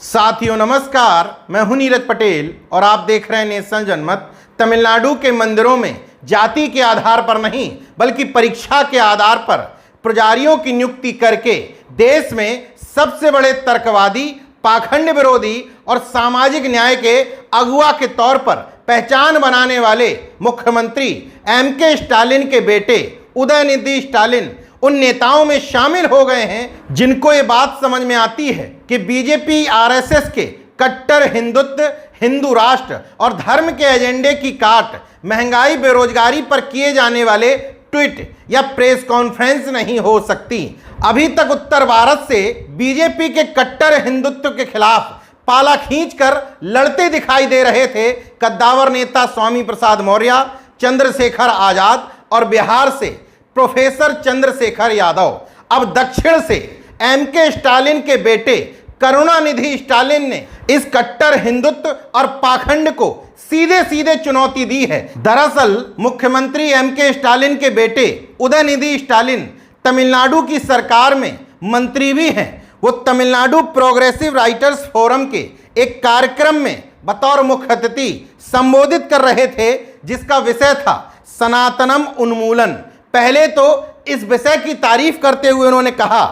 साथियों नमस्कार, मैं हूं नीरज पटेल और आप देख रहे हैं नेशनल जनमत। तमिलनाडु के मंदिरों में जाति के आधार पर नहीं बल्कि परीक्षा के आधार पर पुजारियों की नियुक्ति करके देश में सबसे बड़े तर्कवादी, पाखंड विरोधी और सामाजिक न्याय के अगुवा के तौर पर पहचान बनाने वाले मुख्यमंत्री एम.के. स्टालिन के बेटे उदयनिधि स्टालिन उन नेताओं में शामिल हो गए हैं जिनको ये बात समझ में आती है कि बीजेपी आरएसएस के कट्टर हिंदुत्व, हिंदू राष्ट्र और धर्म के एजेंडे की काट महंगाई, बेरोजगारी पर किए जाने वाले ट्वीट या प्रेस कॉन्फ्रेंस नहीं हो सकती। अभी तक उत्तर भारत से बीजेपी के कट्टर हिंदुत्व के खिलाफ पाला खींचकर लड़ते दिखाई दे रहे थे कद्दावर नेता स्वामी प्रसाद मौर्य, चंद्रशेखर आजाद और बिहार से प्रोफेसर चंद्रशेखर यादव। अब दक्षिण से एम.के. स्टालिन के बेटे करुणानिधि स्टालिन ने इस कट्टर हिंदुत्व और पाखंड को सीधे सीधे चुनौती दी है। दरअसल मुख्यमंत्री एम.के. स्टालिन के बेटे उदयनिधि स्टालिन तमिलनाडु की सरकार में मंत्री भी हैं। वो तमिलनाडु प्रोग्रेसिव राइटर्स फोरम के एक कार्यक्रम में बतौर मुख्य अतिथि संबोधित कर रहे थे जिसका विषय था सनातनम उन्मूलन। पहले तो इस विषय की तारीफ करते हुए उन्होंने कहा,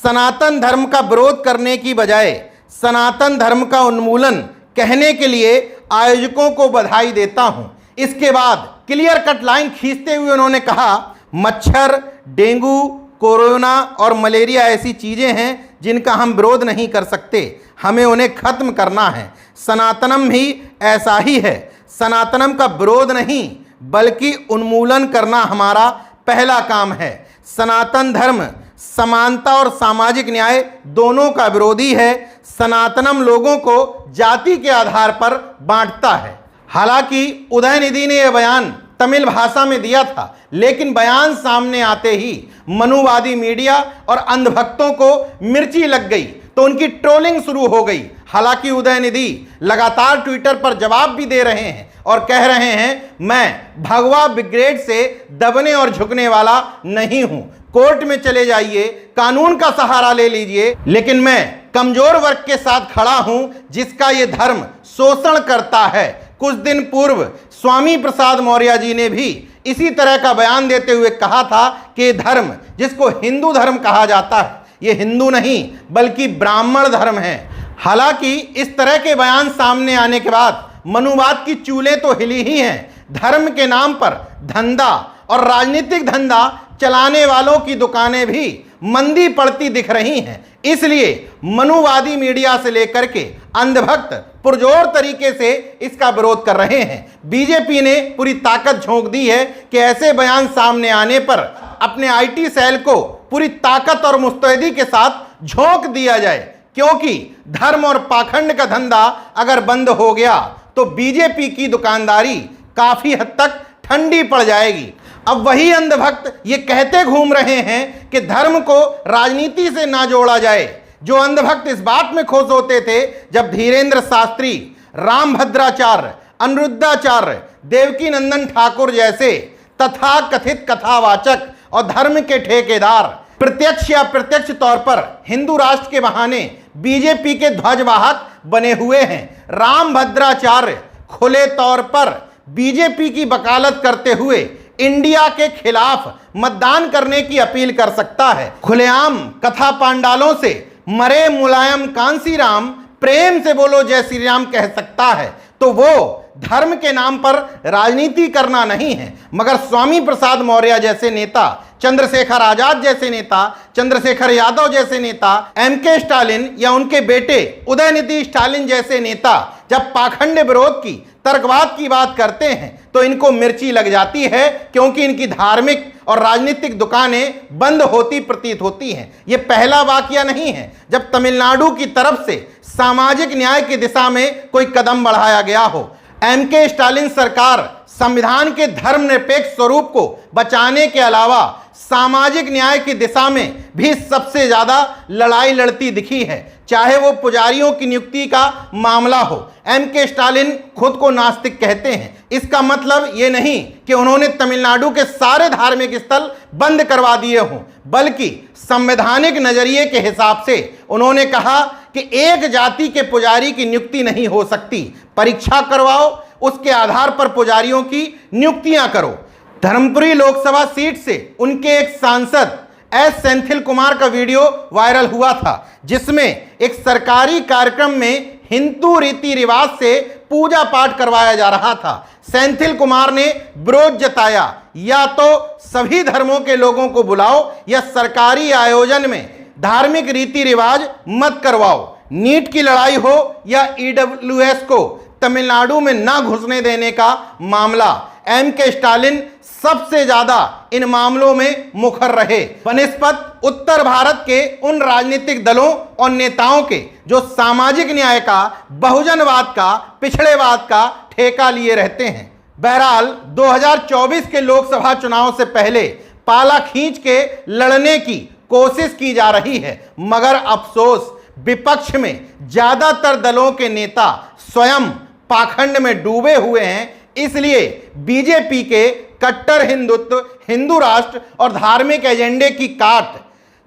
सनातन धर्म का विरोध करने की बजाय सनातन धर्म का उन्मूलन कहने के लिए आयोजकों को बधाई देता हूं। इसके बाद क्लियर कट लाइन खींचते हुए उन्होंने कहा, मच्छर, डेंगू, कोरोना और मलेरिया ऐसी चीजें हैं जिनका हम विरोध नहीं कर सकते, हमें उन्हें खत्म करना है। सनातनम भी ऐसा ही है। सनातनम का विरोध नहीं बल्कि उन्मूलन करना हमारा पहला काम है। सनातन धर्म समानता और सामाजिक न्याय दोनों का विरोधी है। सनातनम लोगों को जाति के आधार पर बांटता है। हालांकि उदयनिधि ने यह बयान तमिल भाषा में दिया था, लेकिन बयान सामने आते ही मनुवादी मीडिया और अंधभक्तों को मिर्ची लग गई तो उनकी ट्रोलिंग शुरू हो गई। हालांकि उदयनिधि लगातार ट्विटर पर जवाब भी दे रहे हैं और कह रहे हैं, मैं भगवा ब्रिगेड से दबने और झुकने वाला नहीं हूं। कोर्ट में चले जाइए, कानून का सहारा ले लीजिए, लेकिन मैं कमजोर वर्ग के साथ खड़ा हूं जिसका ये धर्म शोषण करता है। कुछ दिन पूर्व स्वामी प्रसाद मौर्य जी ने भी इसी तरह का बयान देते हुए कहा था कि ये धर्म जिसको हिंदू धर्म कहा जाता है ये हिंदू नहीं बल्कि ब्राह्मण धर्म है। हालांकि इस तरह के बयान सामने आने के बाद मनुवाद की चूलें तो हिली ही हैं। धर्म के नाम पर धंधा और राजनीतिक धंधा चलाने वालों की दुकानें भी मंदी पड़ती दिख रही हैं। इसलिए मनुवादी मीडिया से लेकर के अंधभक्त पुरजोर तरीके से इसका विरोध कर रहे हैं। बीजेपी ने पूरी ताकत झोंक दी है कि ऐसे बयान सामने आने पर अपने आईटी सेल को पूरी ताकत और मुस्तैदी के साथ झोंक दिया जाए, क्योंकि धर्म और पाखंड का धंधा अगर बंद हो गया तो बीजेपी की दुकानदारी काफी हद तक ठंडी पड़ जाएगी। अब वही अंधभक्त ये कहते घूम रहे हैं कि धर्म को राजनीति से ना जोड़ा जाए। जो अंधभक्त इस बात में खुश होते थे जब धीरेन्द्र शास्त्री, रामभद्राचार्य, अनिरुद्धाचार्य, देवकी नंदन ठाकुर जैसे तथा कथित कथावाचक और धर्म के ठेकेदार प्रत्यक्ष या प्रत्यक्ष तौर पर हिंदू राष्ट्र के बहाने बीजेपी के ध्वजवाहक बने हुए हैं। रामभद्राचार्य खुले तौर पर बीजेपी की वकालत करते हुए इंडिया के खिलाफ मतदान करने की अपील कर सकता है। खुलेआम कथा पांडालों से मरे मुलायम कांसीराम प्रेम से बोलो जय श्री राम कह सकता है, तो वो धर्म के नाम पर राजनीति करना नहीं है। मगर स्वामी प्रसाद मौर्य जैसे नेता, चंद्रशेखर आजाद जैसे नेता, चंद्रशेखर यादव जैसे नेता, एम.के. स्टालिन या उनके बेटे उदयनिधि स्टालिन जैसे नेता जब पाखंड विरोध की, तर्कवाद की बात करते हैं तो इनको मिर्ची लग जाती है, क्योंकि इनकी धार्मिक और राजनीतिक दुकानें बंद होती प्रतीत होती हैं। ये पहला वाकया नहीं है जब तमिलनाडु की तरफ से सामाजिक न्याय की दिशा में कोई कदम बढ़ाया गया हो। एम.के. स्टालिन सरकार संविधान के धर्मनिरपेक्ष स्वरूप को बचाने के अलावा सामाजिक न्याय की दिशा में भी सबसे ज्यादा लड़ाई लड़ती दिखी है, चाहे वो पुजारियों की नियुक्ति का मामला हो। एम.के. स्टालिन खुद को नास्तिक कहते हैं। इसका मतलब ये नहीं कि उन्होंने तमिलनाडु के सारे धार्मिक स्थल बंद करवा दिए हों, बल्कि संवैधानिक नजरिए के हिसाब से उन्होंने कहा कि एक जाति के पुजारी की नियुक्ति नहीं हो सकती। परीक्षा करवाओ, उसके आधार पर पुजारियों की नियुक्तियां करो। धर्मपुरी लोकसभा सीट से उनके एक सांसद एस सेंथिल कुमार का वीडियो वायरल हुआ था, जिसमें एक सरकारी कार्यक्रम में हिंदू रीति रिवाज से पूजा पाठ करवाया जा रहा था। सेंथिल कुमार ने विरोध जताया, या तो सभी धर्मों के लोगों को बुलाओ या सरकारी आयोजन में धार्मिक रीति रिवाज मत करवाओ। नीट की लड़ाई हो या ईडब्ल्यूएस को तमिलनाडु में ना घुसने देने का मामला, एम.के. स्टालिन सबसे ज्यादा इन मामलों में मुखर रहे, बनिस्पत उत्तर भारत के उन राजनीतिक दलों और नेताओं के जो सामाजिक न्याय का, बहुजनवाद का, पिछड़ेवाद का ठेका लिए रहते हैं। बहरहाल 2024 के लोकसभा चुनाव से पहले पाला खींच के लड़ने की कोशिश की जा रही है, मगर अफसोस विपक्ष में ज्यादातर दलों के नेता स्वयं पाखंड में डूबे हुए हैं। इसलिए बीजेपी के कट्टर हिंदुत्व, हिंदू राष्ट्र और धार्मिक एजेंडे की काट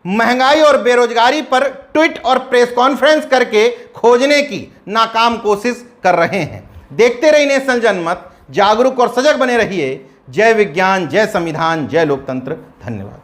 महंगाई और बेरोजगारी पर ट्वीट और प्रेस कॉन्फ्रेंस करके खोजने की नाकाम कोशिश कर रहे हैं। देखते रहिए नेशनल जनमत, जागरूक और सजग बने रहिए। जय विज्ञान, जय संविधान, जय लोकतंत्र। धन्यवाद।